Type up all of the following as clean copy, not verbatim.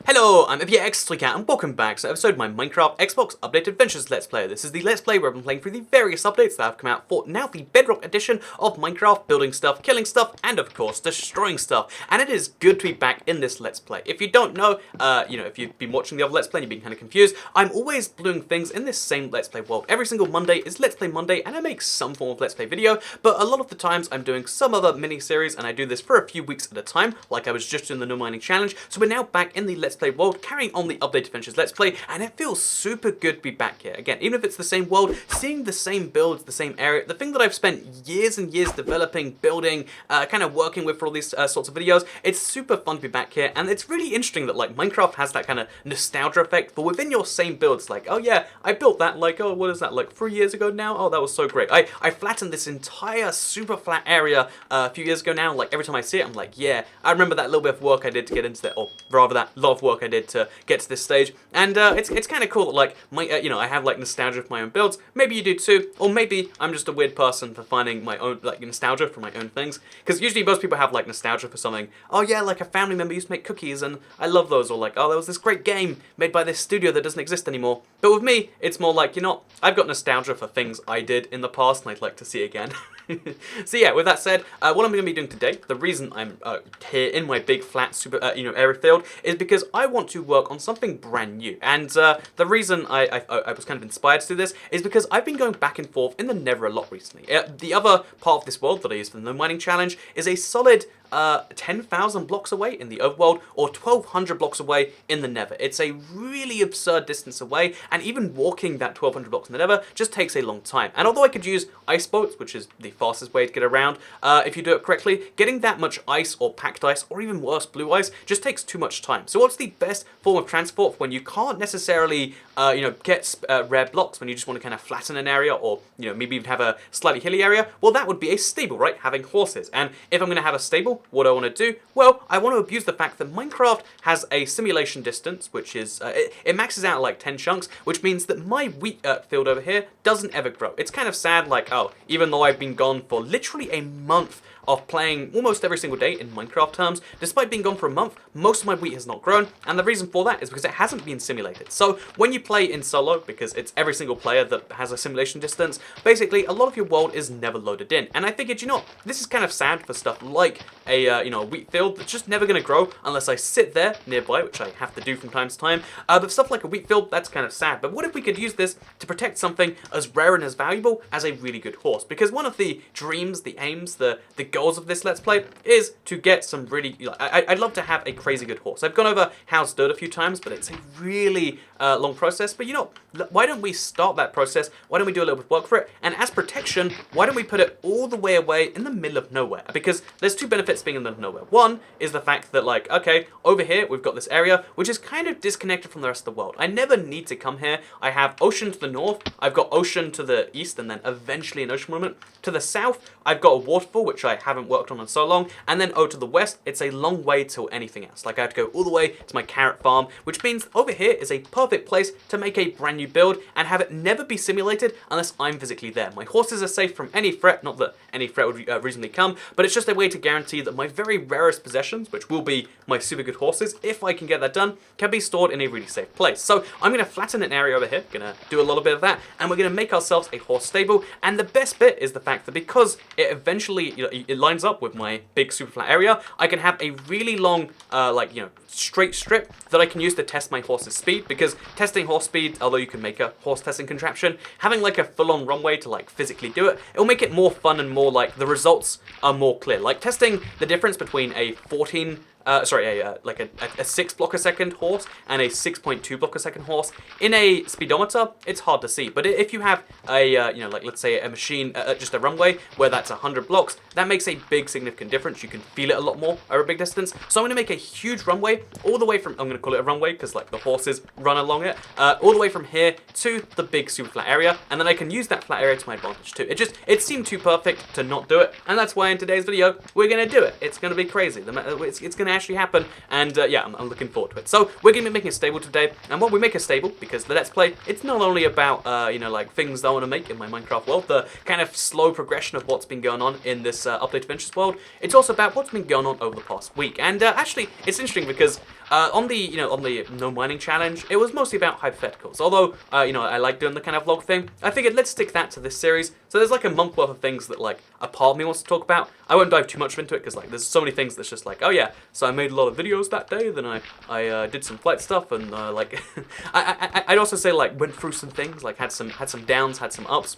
Hello, I'm X3Cat and welcome back to an episode of my Minecraft Xbox Update Adventures Let's Play. This is the Let's Play where I've been playing through the various updates that have come out for now the Bedrock edition of Minecraft, building stuff, killing stuff, and of course destroying stuff. And it is good to be back in this Let's Play. If you don't know, if you've been watching the other Let's Play and you've been kind of confused, I'm always doing things in this same Let's Play world. Every single Monday is Let's Play Monday and I make some form of Let's Play video, but a lot of the times I'm doing some other mini-series and I do this for a few weeks at a time, like I was just doing the No Mining Challenge. So we're now back in the Let's Play world, carrying on the Update Adventures Let's Play, and it feels super good to be back here. Again, even if it's the same world, seeing the same builds, the same area, the thing that I've spent years and years developing, building, kind of working with for all these sorts of videos, it's super fun to be back here, and it's really interesting that, like, Minecraft has that kind of nostalgia effect, but within your same build, it's like, oh yeah, I built that, like, oh, what is that, like 3 years ago now? Oh, that was so great. I flattened this entire super flat area a few years ago now. Like, every time I see it, I'm like, yeah, I remember that little bit of work I did to get into that, or rather that lot of work I did to get to this stage, and it's kind of cool that, like, I have, like, nostalgia for my own builds. Maybe you do too, or maybe I'm just a weird person for finding my own, like, nostalgia for my own things, because usually most people have, like, nostalgia for something. Oh yeah, like a family member used to make cookies and I love those, or like, oh, there was this great game made by this studio that doesn't exist anymore. But with me, it's more like, I've got nostalgia for things I did in the past and I'd like to see again. So yeah, with that said, what I'm going to be doing today, the reason I'm here in my big flat super area field, is because I want to work on something brand new. And the reason I was kind of inspired to do this is because I've been going back and forth in the Nether a lot recently. The other part of this world that I use for the No Mining Challenge is a solid 10,000 blocks away in the overworld, or 1,200 blocks away in the Nether. It's a really absurd distance away, and even walking that 1,200 blocks in the Nether just takes a long time. And although I could use ice boats, which is the fastest way to get around, if you do it correctly, getting that much ice or packed ice, or even worse, blue ice, just takes too much time. So what's the best form of transport when you can't necessarily, get rare blocks, when you just want to kind of flatten an area, or, maybe even have a slightly hilly area? Well, that would be a stable, right? Having horses. And if I'm going to have a stable, what do I want to do? Well, I want to abuse the fact that Minecraft has a simulation distance, which is, it maxes out at like 10 chunks, which means that my wheat field over here doesn't ever grow. It's kind of sad, like, oh, even though I've been gone for literally a month of playing almost every single day in Minecraft terms, despite being gone for a month, most of my wheat has not grown, and the reason for that is because it hasn't been simulated. So when you play in solo, because it's every single player that has a simulation distance, basically a lot of your world is never loaded in. And I figured, this is kind of sad for stuff like a wheat field that's just never going to grow unless I sit there nearby, which I have to do from time to time. But stuff like a wheat field, that's kind of sad. But what if we could use this to protect something as rare and as valuable as a really good horse? Because one of the dreams, the aims, the goals of this Let's Play is to get some really, I'd love to have a crazy good horse. I've gone over House Dirt a few times, but it's a really long process. But why don't we start that process? Why don't we do a little bit of work for it? And as protection, why don't we put it all the way away in the middle of nowhere? Because there's two benefits being in the middle of nowhere. One is the fact that, like, okay, over here we've got this area which is kind of disconnected from the rest of the world. I never need to come here. I have ocean to the north, I've got ocean to the east, and then eventually an ocean monument. To the south, I've got a waterfall, which I haven't worked on in so long, and then to the west, it's a long way till anything else. Like, I have to go all the way to my carrot farm, which means over here is a perfect place to make a brand new build and have it never be simulated unless I'm physically there. My horses are safe from any threat, not that any threat would reasonably come, but it's just a way to guarantee that my very rarest possessions, which will be my super good horses, if I can get that done, can be stored in a really safe place. So I'm going to flatten an area over here, going to do a little bit of that, and we're going to make ourselves a horse stable. And the best bit is the fact that because it eventually, it lines up with my big super flat area, I can have a really long, straight strip that I can use to test my horse's speed, because testing horse speed, although you can make a horse testing contraption, having like a full-on runway to like physically do it, it'll make it more fun and more like the results are more clear. Like testing the difference between a 6 block a second horse and a 6.2 block a second horse in a speedometer, it's hard to see. But if you have a, let's say a machine, just a runway where that's 100 blocks, that makes a big significant difference. You can feel it a lot more over a big distance. So I'm going to make a huge runway all the way from, I'm going to call it a runway because like the horses run along it, all the way from here to the big super flat area, and then I can use that flat area to my advantage too. It seemed too perfect to not do it, and that's why in today's video we're going to do it. It's going to be crazy. It's going to actually happen, and yeah, I'm looking forward to it. So we're going to be making a stable today, and when we make a stable, because the Let's Play, it's not only about like things that I want to make in my Minecraft world, the kind of slow progression of what's been going on in this Update Adventures world, it's also about what's been going on over the past week. And actually, it's interesting because On the no mining challenge, it was mostly about hypotheticals. Although, I like doing the kind of vlog thing. I figured let's stick that to this series. So there's like a month worth of things that like a part of me wants to talk about. I won't dive too much into it because like there's so many things that's just like, oh yeah, so I made a lot of videos that day. Then I did some flight stuff and like I'd also say like went through some things, like had some downs, had some ups.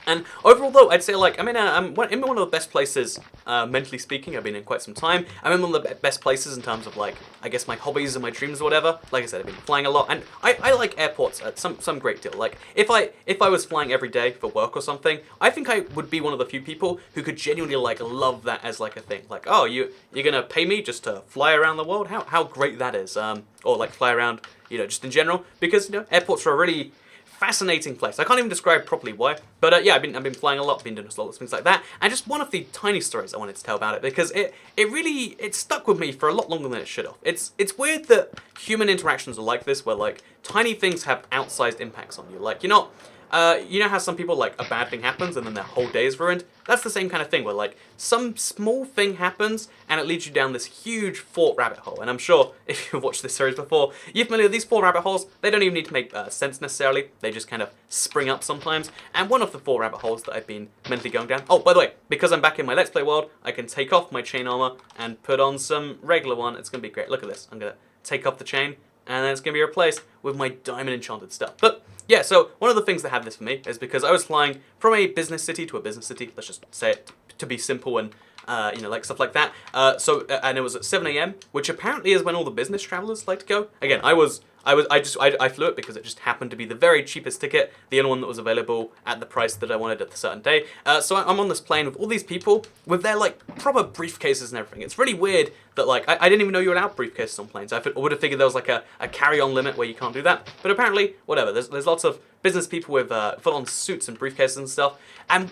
And overall, though, I'd say, like, I'm in one of the best places, mentally speaking. I've been in quite some time. I'm in one of the best places in terms of, like, I guess my hobbies and my dreams or whatever. Like I said, I've been flying a lot, and I like airports at some great deal. Like, if I was flying every day for work or something, I think I would be one of the few people who could genuinely, like, love that as, like, a thing. Like, oh, you're gonna pay me just to fly around the world? How great that is. Or, like, fly around, just in general. Because, airports are a really fascinating place. I can't even describe properly why, but yeah, I've been flying a lot, been doing a lot of things like that, and just one of the tiny stories I wanted to tell about it because it really stuck with me for a lot longer than it should have. It's weird that human interactions are like this, where like tiny things have outsized impacts on you. Like you know how some people like a bad thing happens and then their whole day is ruined? That's the same kind of thing where like some small thing happens and it leads you down this huge thought rabbit hole. And I'm sure if you've watched this series before, you're familiar with these thought rabbit holes. They don't even need to make sense necessarily. They just kind of spring up sometimes. And one of the thought rabbit holes that I've been mentally going down. Oh, by the way, because I'm back in my Let's Play world, I can take off my chain armor and put on some regular one. It's going to be great. Look at this. I'm going to take off the chain and then it's going to be replaced with my diamond enchanted stuff. But yeah, so one of the things that had this for me is because I was flying from a business city to a business city. Let's just say it to be simple and, like stuff like that. And it was at 7 a.m., which apparently is when all the business travelers like to go. Again, I flew it because it just happened to be the very cheapest ticket, the only one that was available at the price that I wanted at the certain day. So I'm on this plane with all these people with their like proper briefcases and everything. It's really weird that like I didn't even know you were allowed briefcases on planes. I would have figured there was like a carry-on limit where you can't do that. But apparently, whatever. There's lots of business people with full-on suits and briefcases and stuff. And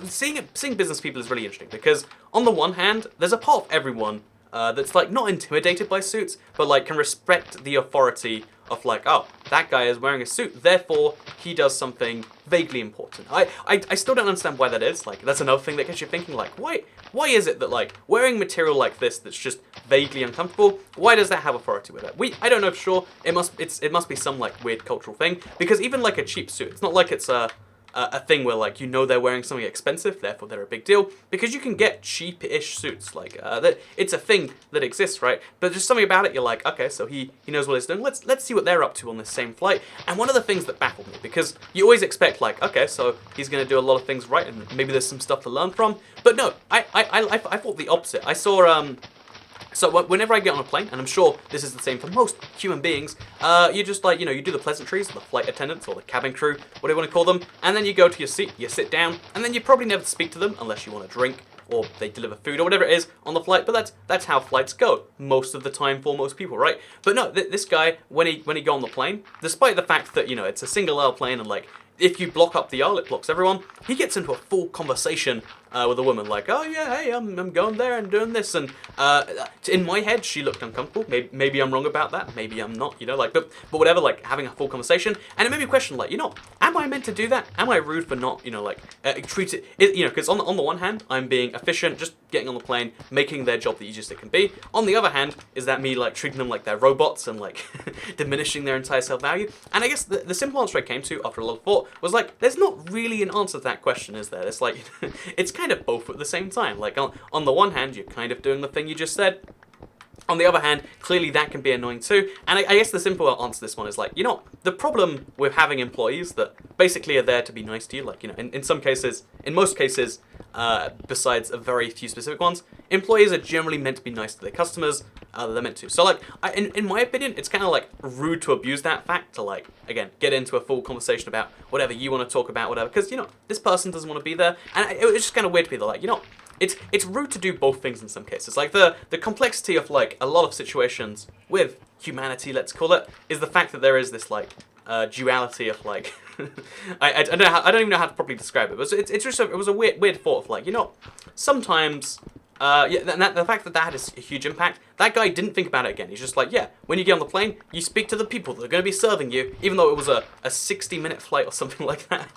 seeing business people is really interesting because on the one hand, there's a part of everyone that's like not intimidated by suits, but like can respect the authority of like, oh, that guy is wearing a suit, therefore he does something vaguely important. I still don't understand why that is. Like that's another thing that gets you thinking like, why is it that like wearing material like this that's just vaguely uncomfortable, why does that have authority with it? I don't know for sure. It must be some like weird cultural thing because even like a cheap suit, it's not like it's a thing where like they're wearing something expensive, therefore they're a big deal, because you can get cheap-ish suits like that. It's a thing that exists, right? But just something about it, you're like, okay, so he knows what he's doing. Let's see what they're up to on this same flight. And one of the things that baffled me, because you always expect like, okay, so he's gonna do a lot of things right, and maybe there's some stuff to learn from. But no, I thought the opposite. I saw So whenever I get on a plane, and I'm sure this is the same for most human beings, you just like, you do the pleasantries, the flight attendants or the cabin crew, what do you want to call them, and then you go to your seat, you sit down, and then you probably never speak to them unless you want a drink or they deliver food or whatever it is on the flight, but that's how flights go most of the time for most people, right? But no, this guy, when he got on the plane, despite the fact that, it's a single aisle plane and like, if you block up the aisle, it blocks everyone. He gets into a full conversation with a woman, like, oh yeah, hey, I'm going there and doing this, and in my head, she looked uncomfortable. Maybe I'm wrong about that. Maybe I'm not. But whatever. Like having a full conversation, and it made me question, like, am I meant to do that? Am I rude for not, treat it? Because on the one hand, I'm being efficient, just getting on the plane, making their job the easiest it can be. On the other hand, is that me like treating them like they're robots and like diminishing their entire self-value? And I guess the simple answer I came to after a lot of thought was like, there's not really an answer to that question, is there? It's like, it's kind of both at the same time. Like, on the one hand, you're kind of doing the thing you just said. On the other hand, clearly that can be annoying too. And I guess the simple answer to this one is like, the problem with having employees that basically are there to be nice to you, like, in most cases, besides a very few specific ones, employees are generally meant to be nice to their customers. They're meant to. So like, in my opinion, it's kind of like rude to abuse that fact to like, again, get into a full conversation about whatever you want to talk about, whatever, because, this person doesn't want to be there. And it was just kind of weird to be like, it's rude to do both things in some cases. Like the complexity of like a lot of situations with humanity, let's call it, is the fact that there is this like duality of like I don't even know how to properly describe it, but it was a weird thought of like, sometimes Yeah, the fact that that had a huge impact, that guy didn't think about it again. He's just like, yeah, when you get on the plane, you speak to the people that are going to be serving you, even though it was a 60-minute flight or something like that.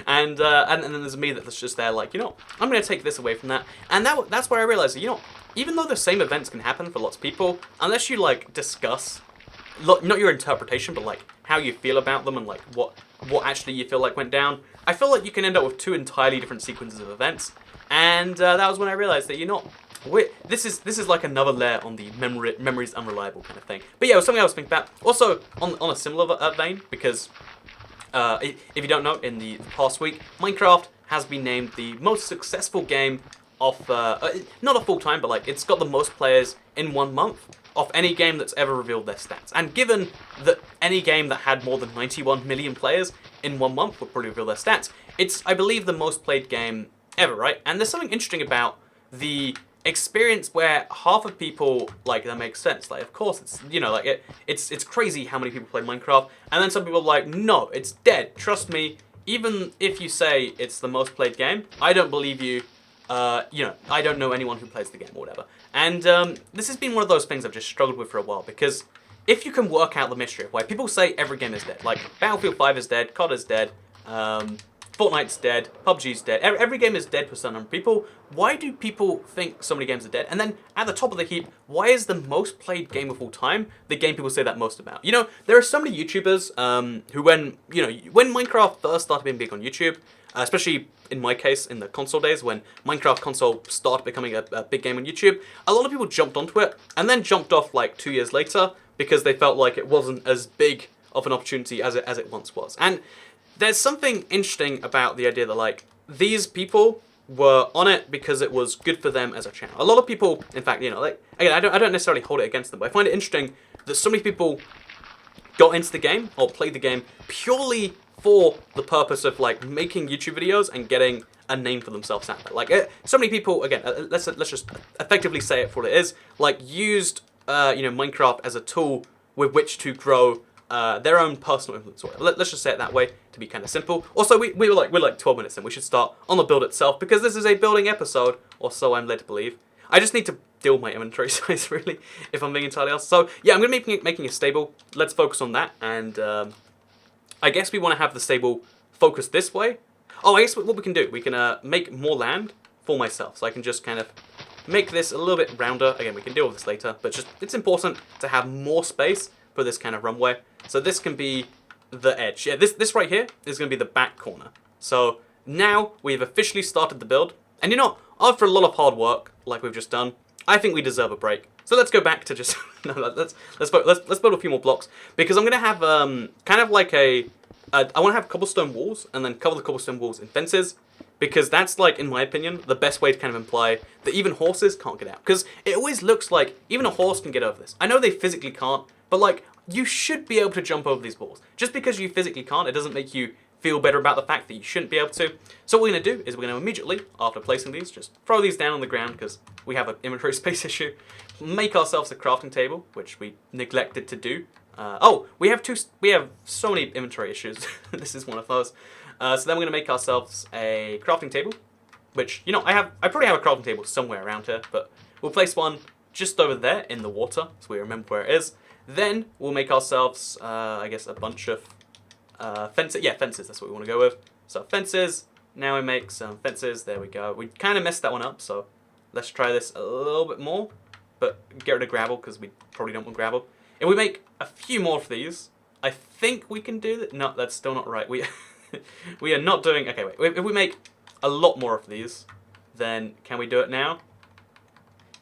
And then there's me that's just there like, I'm going to take this away from that. And that's where I realized that, even though the same events can happen for lots of people, unless you, like, discuss, not your interpretation, but, like, how you feel about them and, like, what actually you feel like went down, I feel like you can end up with two entirely different sequences of events. And that was when I realized that, this is like another layer on the memory's unreliable kind of thing. But yeah, it was something I was thinking about. Also, on a similar vein, because if you don't know, in the past week, Minecraft has been named the most successful game of, not a full time, but like it's got the most players in 1 month of any game that's ever revealed their stats. And given that any game that had more than 91 million players in 1 month would probably reveal their stats, it's, I believe, the most played game ever, right? And there's something interesting about the experience where half of people, like, that makes sense. Like, of course, it's, like, it's crazy how many people play Minecraft. And then some people are like, no, it's dead. Trust me, even if you say it's the most played game, I don't believe you. I don't know anyone who plays the game or whatever. And this has been one of those things I've just struggled with for a while, because if you can work out the mystery of why people say every game is dead, like Battlefield 5 is dead, COD is dead, Fortnite's dead, PUBG's dead, every game is dead for some number of people. Why do people think so many games are dead? And then at the top of the heap, why is the most played game of all time the game people say that most about? There are so many YouTubers who when Minecraft first started being big on YouTube, especially in my case in the console days when Minecraft console started becoming a big game on YouTube, a lot of people jumped onto it and then jumped off like 2 years later because they felt like it wasn't as big of an opportunity as it once was. And there's something interesting about the idea that, like, these people were on it because it was good for them as a channel. A lot of people, in fact, like, again, I don't necessarily hold it against them, but I find it interesting that so many people got into the game or played the game purely for the purpose of, like, making YouTube videos and getting a name for themselves out there. Like, so many people, again, let's just effectively say it for what it is, like, used, Minecraft as a tool with which to grow their own personal influence. Let's just say it that way to be kind of simple. Also, we're like 12 minutes in. We should start on the build itself because this is a building episode, or so I'm led to believe. I just need to deal with my inventory size, really, if I'm being entirely honest. So yeah, I'm going to be making a stable. Let's focus on that, and I guess we want to have the stable focus this way. Oh, I guess what we can do, we can make more land for myself, so I can just kind of make this a little bit rounder. Again, we can deal with this later, but it's important to have more space for this kind of runway. So this can be the edge. Yeah, this right here is going to be the back corner. So now we've officially started the build. And after a lot of hard work, like we've just done, I think we deserve a break. So let's go back to just no, let's build a few more blocks, because I'm going to have kind of like I want to have cobblestone walls and then cover the cobblestone walls in fences, because that's, like, in my opinion, the best way to kind of imply that even horses can't get out. Because it always looks like even a horse can get over this. I know they physically can't, but, like, you should be able to jump over these walls. Just because you physically can't, it doesn't make you feel better about the fact that you shouldn't be able to. So what we're going to do is we're going to immediately, after placing these, just throw these down on the ground because we have an inventory space issue. Make ourselves a crafting table, which we neglected to do. We have so many inventory issues. This is one of those. So then we're going to make ourselves a crafting table, which, I probably have a crafting table somewhere around here, but we'll place one just over there in the water, so we remember where it is. Then we'll make ourselves, I guess, a bunch of fences. Yeah, fences, that's what we want to go with. So fences, now we make some fences, there we go. We kind of messed that one up, so let's try this a little bit more, but get rid of gravel, because we probably don't want gravel. If we make a few more of these, I think we can do that. No, that's still not right. We are not doing... Okay, wait. If we make a lot more of these, then can we do it now?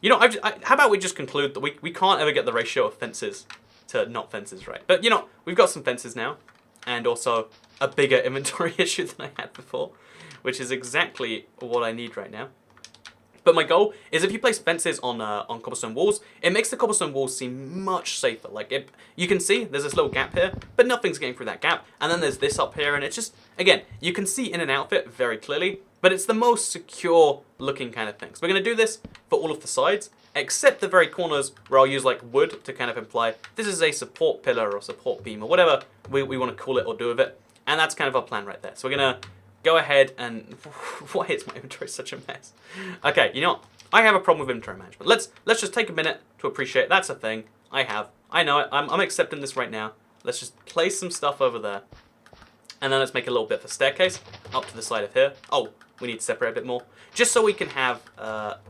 How about we just conclude that we can't ever get the ratio of fences to not fences right. But, we've got some fences now, and also a bigger inventory issue than I had before, which is exactly what I need right now. But my goal is, if you place fences on cobblestone walls, it makes the cobblestone walls seem much safer. Like, you can see there's this little gap here, but nothing's getting through that gap. And then there's this up here, and it's just, again, you can see in an outfit very clearly, but it's the most secure looking kind of thing. So we're going to do this for all of the sides, except the very corners where I'll use, like, wood to kind of imply this is a support pillar or support beam or whatever we want to call it or do with it. And that's kind of our plan right there. So we're going to go ahead and... Why is my inventory such a mess? Okay, I have a problem with inventory management. Let's just take a minute to appreciate that's a thing. I know it. I'm accepting this right now. Let's just place some stuff over there. And then let's make a little bit of a staircase up to the side of here. Oh, we need to separate a bit more. Just so we can have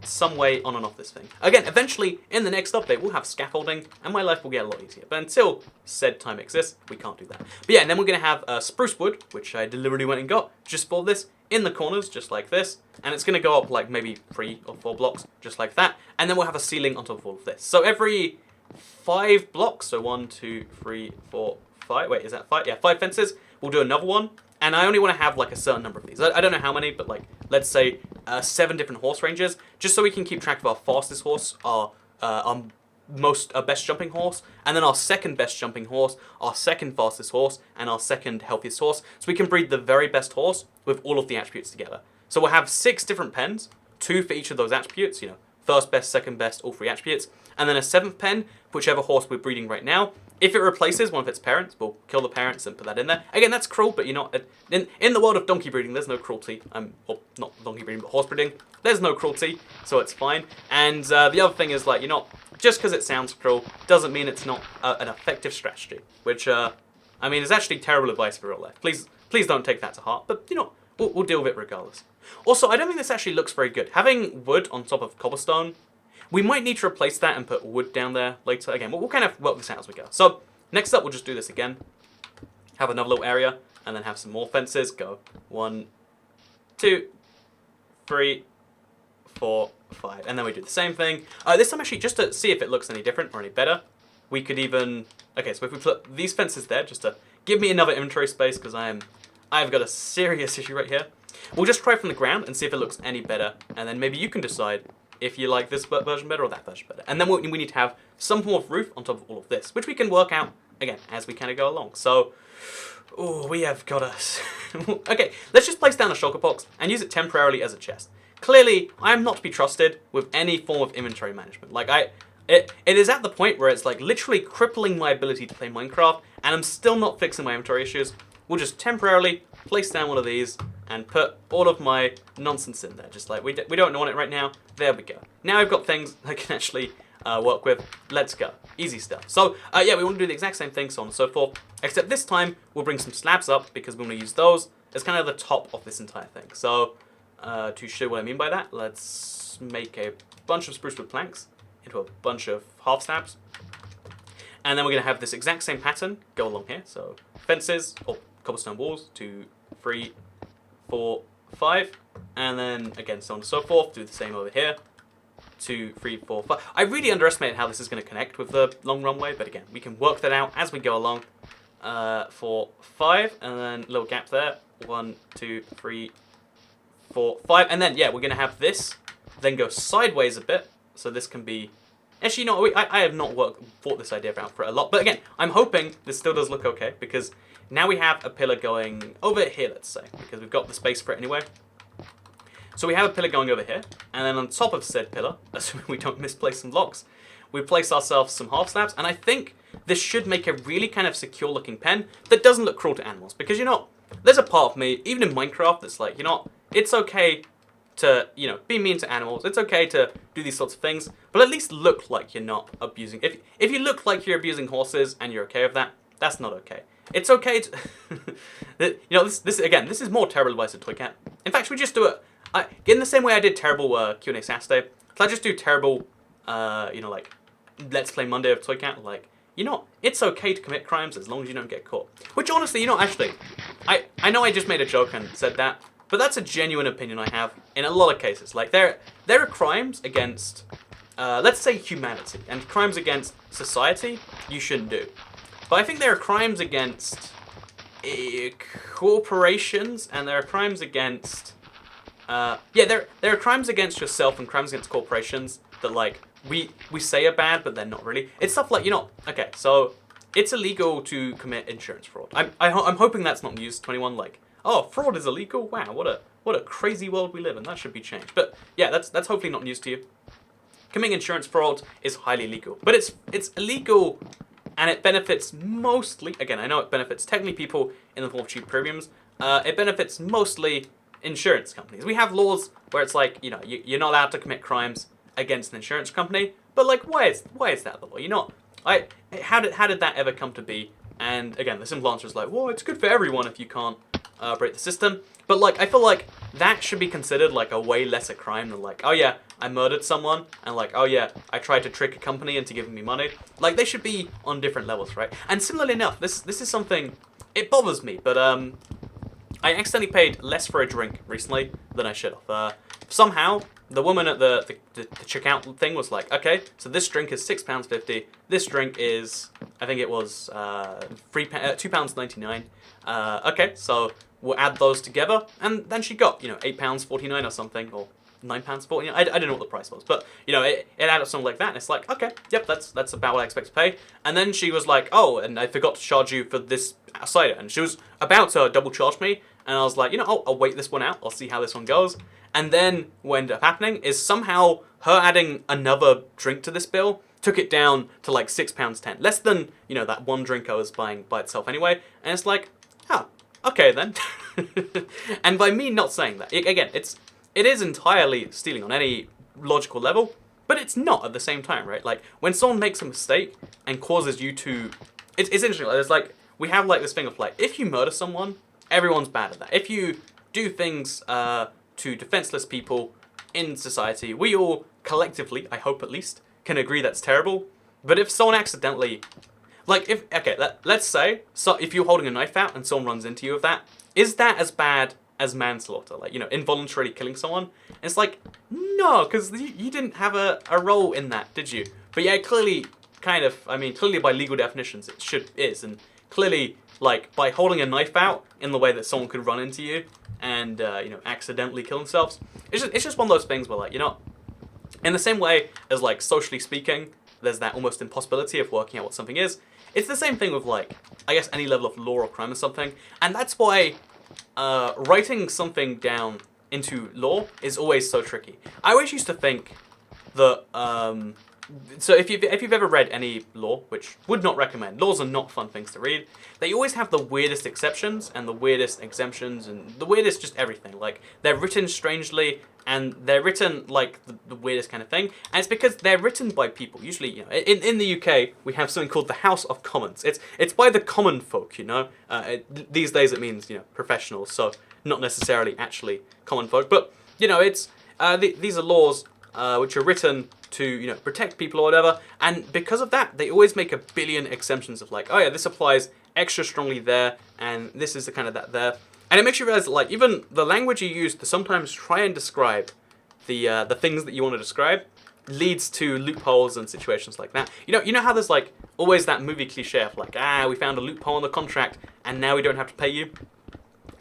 some way on and off this thing. Again, eventually, in the next update, we'll have scaffolding, and my life will get a lot easier. But until said time exists, we can't do that. But yeah, and then we're going to have spruce wood, which I deliberately went and got, just for this, in the corners, just like this. And it's going to go up like maybe 3 or 4 blocks, just like that. And then we'll have a ceiling on top of all of this. So every 5 blocks, so 1, 2, 3, 4, 5. Wait, is that 5? Yeah, 5 fences. We'll do another one. And I only want to have like a certain number of these. I don't know how many, but like, let's say 7 different horse ranges, just so we can keep track of our fastest horse, our best jumping horse, and then our second best jumping horse, our second fastest horse, and our second healthiest horse. So we can breed the very best horse with all of the attributes together. So we'll have 6 different pens, 2 for each of those attributes, you know, first best, second best, all 3 attributes, and then a 7th pen, whichever horse we're breeding right now. If it replaces one of its parents, we'll kill the parents and put that in there. Again, that's cruel, but you know, in the world of donkey breeding, there's no cruelty. Well, not donkey breeding, but horse breeding. There's no cruelty, so it's fine. And the other thing is, like, you know, just because it sounds cruel doesn't mean it's not an effective strategy. Which, I mean, is actually terrible advice for real life. Please don't take that to heart. But you know, we'll deal with it regardless. Also, I don't think this actually looks very good. Having wood on top of cobblestone. We might need to replace that and put wood down there later. Again, we'll kind of work this out as we go. So, next up, we'll just do this again. Have another little area, and then have some more fences. Go 1, 2, 3, 4, 5. And then we do the same thing. This time, actually, just to see if it looks any different or any better, we could even... Okay, so if we put these fences there, just to give me another inventory space, because I've got a serious issue right here. We'll just try from the ground and see if it looks any better. And then maybe you can decide if you like this version better or that version better. And then we need to have some form of roof on top of all of this, which we can work out, again, as we kind of go along. So, oh, we have got us. Okay, let's just place down a shulker box and use it temporarily as a chest. Clearly, I am not to be trusted with any form of inventory management. Like, it is at the point where it's like literally crippling my ability to play Minecraft, and I'm still not fixing my inventory issues. We'll just temporarily place down one of these and put all of my nonsense in there. Just like, we don't want it right now. There we go. Now I've got things I can actually work with. Let's go. Easy stuff. So, yeah, we want to do the exact same thing, so on and so forth. Except this time, we'll bring some slabs up because we want to use those as kind of the top of this entire thing. So, to show what I mean by that, let's make a bunch of spruce wood planks into a bunch of half slabs. And then we're going to have this exact same pattern go along here. So, fences, or cobblestone walls, 2, 3, 4, 5, and then again so on and so forth. Do the same over here. 2, 3, 4, 5. I really underestimated how this is going to connect with the long runway, but again, we can work that out as we go along. 4, 5, and then a little gap there. 1, 2, 3, 4, 5, and then yeah, we're going to have this then go sideways a bit, so this can be. Actually, no, I have not thought this idea out for a lot, but again, I'm hoping this still does look okay because now we have a pillar going over here, let's say, because we've got the space for it anyway. So we have a pillar going over here, and then on top of said pillar, assuming we don't misplace some blocks, we place ourselves some half slabs, and I think this should make a really kind of secure looking pen that doesn't look cruel to animals, because you know, there's a part of me, even in Minecraft, that's like, you know, it's okay to, you know, be mean to animals, it's okay to do these sorts of things, but at least look like you're not abusing, if you look like you're abusing horses and you're okay with that, that's not okay. It's okay to, you know, this again, this is more terrible advice to Toycat. In fact, should we just do it, in the same way I did terrible Q&A Saturday, can I just do terrible, you know, like, Let's Play Monday of Toycat, like, you know, it's okay to commit crimes as long as you don't get caught. Which honestly, you know, actually, I know I just made a joke and said that, but that's a genuine opinion I have in a lot of cases. Like, there are crimes against, let's say, humanity, and crimes against society you shouldn't do. But I think there are crimes against corporations, and there are crimes against, yeah, there are crimes against yourself and crimes against corporations that, like, we say are bad, but they're not really. It's stuff like, you know, okay, so it's illegal to commit insurance fraud. I'm hoping that's not news to anyone, like, oh, fraud is illegal? Wow, what a crazy world we live in. That should be changed. But yeah, that's hopefully not news to you. Committing insurance fraud is highly illegal, but it's illegal, and it benefits mostly. Again, I know it benefits technically people in the form of cheap premiums. It benefits mostly insurance companies. We have laws where it's like, you know, you're not allowed to commit crimes against an insurance company. But like, why is that the law? You're not. How did that ever come to be? And again, the simple answer is like, well, it's good for everyone if you can't break the system. But like, I feel like that should be considered like a way lesser crime than like, oh yeah, I murdered someone, and like, oh yeah, I tried to trick a company into giving me money. Like, they should be on different levels, right? And similarly enough, this is something, it bothers me, but I accidentally paid less for a drink recently than I should have. Somehow, the woman at the checkout thing was like, okay, so this drink is £6.50. This drink is, I think it was £2.99. Okay, so we'll add those together, and then she got, you know, £8.49 or something, or £9.49. I don't know what the price was, but you know, it added up something like that, and it's like, okay, yep, that's about what I expect to pay. And then she was like, oh, and I forgot to charge you for this cider, and she was about to double charge me, and I was like, you know, I'll wait this one out. I'll see how this one goes. And then what ended up happening is somehow her adding another drink to this bill took it down to like £6.10, less than, you know, that one drink I was buying by itself anyway. And it's like, oh, okay then. And by me not saying that, again, it is entirely stealing on any logical level, but it's not at the same time, right? Like, when someone makes a mistake and causes you to, it's interesting. Like, there's like, we have like this thing of like, if you murder someone, everyone's bad at that. If you do things to defenseless people in society, we all collectively, I hope at least, can agree that's terrible. But if someone accidentally, like, let's say, so if you're holding a knife out and someone runs into you with that, is that as bad as manslaughter? Like, you know, involuntarily killing someone? And it's like, no, because you didn't have a role in that, did you? But yeah, clearly, clearly by legal definitions it is, and clearly, like, by holding a knife out in the way that someone could run into you and, you know, accidentally kill themselves, it's just one of those things where, like, you know, in the same way as, like, socially speaking, there's that almost impossibility of working out what something is, it's the same thing with, like, I guess any level of law or crime or something, and that's why writing something down into law is always so tricky. I always used to think that, so if you've ever read any law, which would not recommend, laws are not fun things to read, they always have the weirdest exceptions and the weirdest exemptions and the weirdest just everything. Like, they're written strangely and they're written like the weirdest kind of thing, and it's because they're written by people. Usually, you know, in the UK, we have something called the House of Commons. It's by the common folk, you know. These days it means, you know, professionals, so not necessarily actually common folk, but you know, it's these are laws which are written to, you know, protect people or whatever, and because of that, they always make a billion exemptions of like, oh yeah, this applies extra strongly there, and this is the kind of that there. And it makes you realize that, like, even the language you use to sometimes try and describe the things that you want to describe leads to loopholes and situations like that. You know how there's like always that movie cliche of like, we found a loophole in the contract and now we don't have to pay you.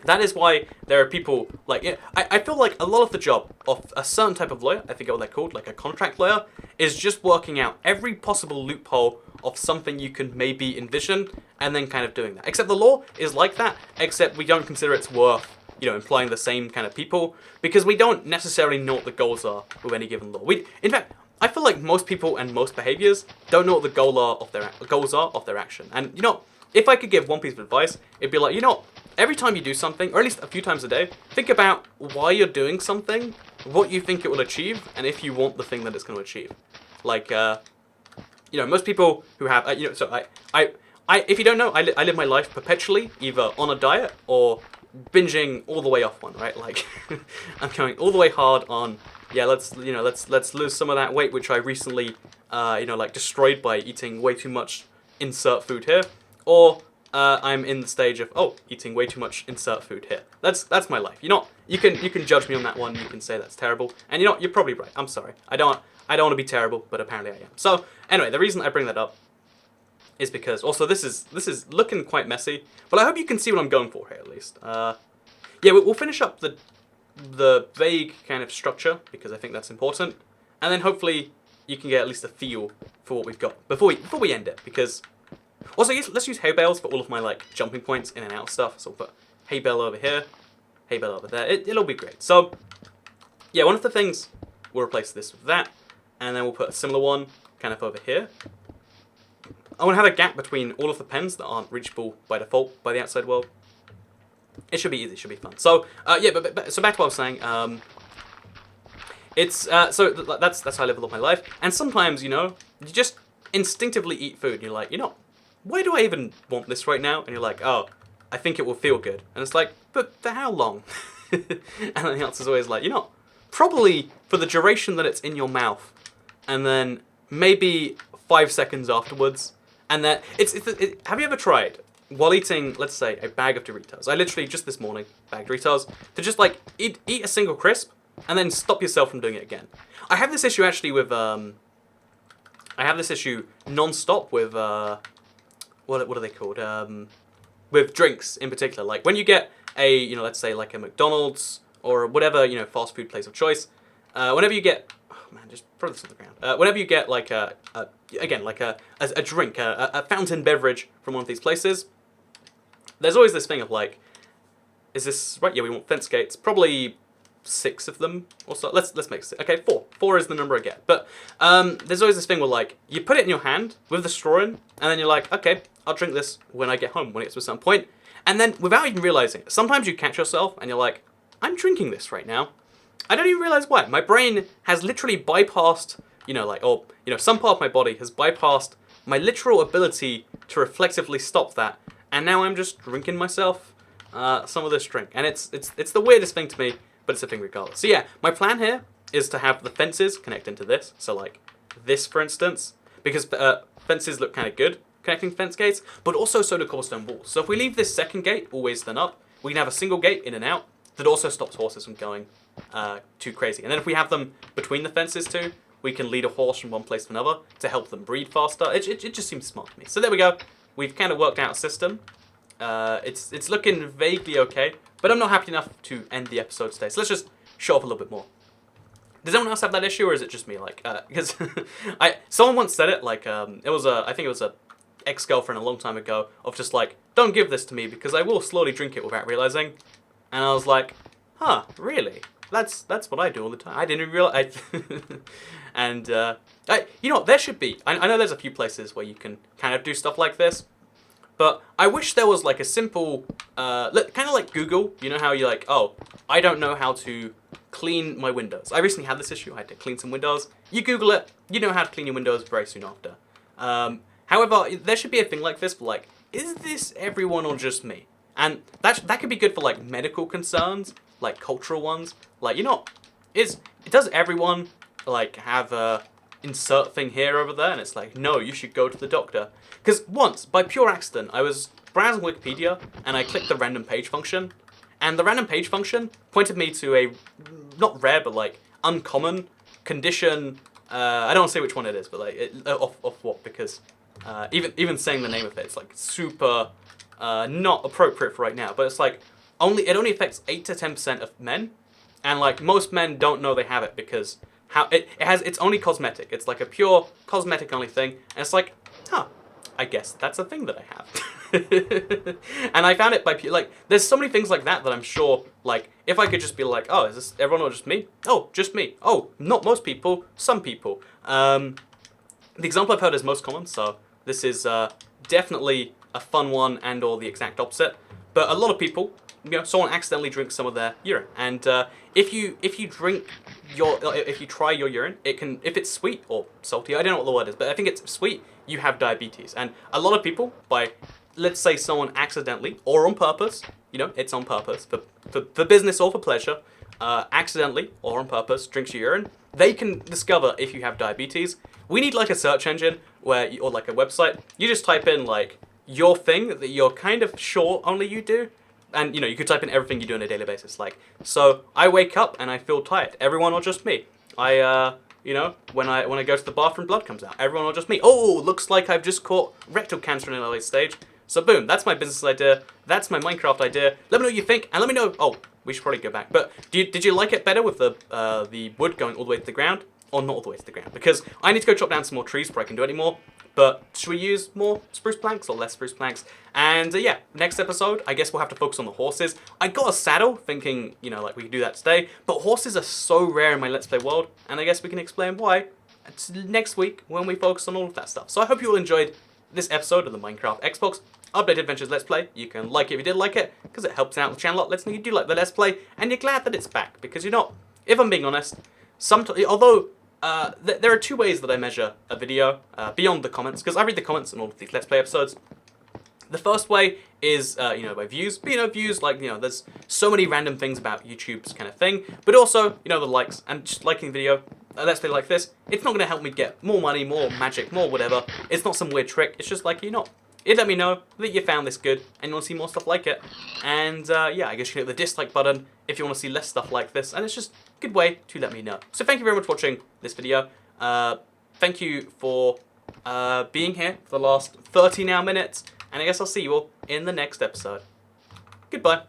That is why there are people like, I feel like a lot of the job of a certain type of lawyer, I forget what they're called, like a contract lawyer, is just working out every possible loophole of something you can maybe envision and then kind of doing that. Except the law is like that, except we don't consider it's worth, you know, employing the same kind of people because we don't necessarily know what the goals are with any given law. In fact, I feel like most people and most behaviors don't know what the goals are of their action. And, you know, if I could give one piece of advice, it'd be like, you know, every time you do something, or at least a few times a day, think about why you're doing something, what you think it will achieve, and if you want the thing that it's going to achieve. Like, you know, most people who have, you know, so I, if you don't know, I live my life perpetually either on a diet or binging all the way off one, right? Like, I'm going all the way hard on, yeah, let's lose some of that weight, which I recently, you know, like destroyed by eating way too much insert food here, or I'm in the stage of eating way too much insert food here. That's my life. You can judge me on that one. You can say that's terrible, and you know you're probably right. I'm sorry. I don't want to be terrible, but apparently I am. So anyway, the reason I bring that up is because also this is looking quite messy, but I hope you can see what I'm going for here at least. Yeah, we'll finish up the vague kind of structure because I think that's important, and then hopefully you can get at least a feel for what we've got before we end it. Because also, let's use hay bales for all of my like jumping points in and out stuff. So we'll put hay bale over here, hay bale over there. It'll be great. So yeah, one of the things, we'll replace this with that, and then we'll put a similar one kind of over here. I want to have a gap between all of the pens that aren't reachable by default by the outside world. It should be easy, it should be fun. So, yeah, but so back to what I was saying. That's how I live all my life. And sometimes, you know, you just instinctivly eat food. And you're like, you know, why do I even want this right now? And you're like, oh, I think it will feel good. And it's like, but for how long? And then the answer's always like, you know, probably for the duration that it's in your mouth. And then maybe 5 seconds afterwards. And then, have you ever tried, while eating, let's say, a bag of Doritos, I literally, just this morning, bag of Doritos, to just like, eat a single crisp, and then stop yourself from doing it again. I have this issue actually with, I have this issue non-stop with, what are they called? With drinks in particular. Like when you get a, you know, let's say like a McDonald's or whatever, you know, fast food place of choice, whenever you get, oh man, just throw this on the ground. Whenever you get like a drink, a fountain beverage from one of these places, there's always this thing of like, is this right? Yeah, we want fence gates. Probably 6 of them or so. Let's make it 6. Okay, 4. 4 is the number I get. But there's always this thing where like you put it in your hand with the straw in, and then you're like, okay, I'll drink this when I get home, when it gets to a certain point. And then without even realizing it, sometimes you catch yourself and you're like, I'm drinking this right now. I don't even realize why. My brain has literally bypassed, you know, like, or you know, some part of my body has bypassed my literal ability to reflexively stop that, and now I'm just drinking myself some of this drink, and it's the weirdest thing to me. But it's a thing regardless. So yeah, my plan here is to have the fences connect into this. So like this, for instance, because fences look kind of good connecting fence gates, but also so do cobblestone walls. So if we leave this second gate always done up, we can have a single gate in and out that also stops horses from going too crazy. And then if we have them between the fences too, we can lead a horse from one place to another to help them breed faster. It just seems smart to me. So there we go. We've kind of worked out a system. It's looking vaguely okay, but I'm not happy enough to end the episode today. So let's just show off a little bit more. Does anyone else have that issue, or is it just me? Like, because someone once said it. Like, I think it was a ex-girlfriend a long time ago, of just like, don't give this to me because I will slowly drink it without realizing. And I was like, huh, really? That's what I do all the time. I didn't even realize. And you know, there should be. I know there's a few places where you can kind of do stuff like this. But I wish there was like a simple, kind of like Google, you know how you're like, oh, I don't know how to clean my windows. I recently had this issue, I had to clean some windows. You Google it, you know how to clean your windows very soon after. However, there should be a thing like this for like, is this everyone or just me? And that could be good for like medical concerns, like cultural ones. Like, you know, does everyone like have a insert thing here over there? And it's like, no, you should go to the doctor. Because once, by pure accident, I was browsing Wikipedia and I clicked the random page function, and the random page function pointed me to a, not rare, but like uncommon condition. I don't want to say which one it is, but like, off what, because even saying the name of it, it's like super not appropriate for right now, but it's like, it only affects 8 to 10% of men, and like most men don't know they have it because it's only cosmetic. It's like a pure cosmetic only thing, and it's like, huh, I guess that's a thing that I have. And I found it by like, there's so many things like that I'm sure, like, if I could just be like, oh, is this everyone or just me? Oh, just me. Oh, not most people, some people. The example I've heard is most common, so this is definitely a fun one and or the exact opposite. But a lot of people, you know, someone accidentally drinks some of their urine, and if you try your urine, it can, if it's sweet or salty, I don't know what the word is, but I think it's sweet, you have diabetes. And a lot of people, by, let's say someone accidentally or on purpose, you know, it's on purpose, for business or for pleasure, accidentally or on purpose drinks your urine, they can discover if you have diabetes. We need like a search engine where, or like a website, you just type in like your thing that you're kind of sure only you do. And, you know, you could type in everything you do on a daily basis. Like, so I wake up and I feel tired. Everyone or just me? You know, when I go to the bathroom, blood comes out. Everyone or just me? Oh, looks like I've just caught rectal cancer in an early stage. So boom, that's my business idea. That's my Minecraft idea. Let me know what you think, and let me know. Oh, we should probably go back. But did you like it better with the wood going all the way to the ground, or not all the way to the ground? Because I need to go chop down some more trees before I can do any more. But should we use more spruce planks or less spruce planks? And yeah, next episode, I guess we'll have to focus on the horses. I got a saddle thinking, you know, like we could do that today. But horses are so rare in my Let's Play world. And I guess we can explain why next week when we focus on all of that stuff. So I hope you all enjoyed this episode of the Minecraft Xbox Updated Adventures Let's Play. You can like it if you did like it, because it helps out the channel a lot, lets me know you do like the Let's Play, and you're glad that it's back, because you're not. If I'm being honest, although there are two ways that I measure a video beyond the comments, because I read the comments on all of these Let's Play episodes. The first way is, by views. But, views, there's so many random things about YouTube's kind of thing. But also, the likes. And just liking the video, Let's Play like this, it's not going to help me get more money, more magic, more whatever. It's not some weird trick. It's just like, it let me know that you found this good and you want to see more stuff like it. And, yeah, I guess you can hit the dislike button if you want to see less stuff like this. And it's just a good way to let me know. So thank you very much for watching this video. Thank you for being here for the last 30 now minutes. And I guess I'll see you all in the next episode. Goodbye.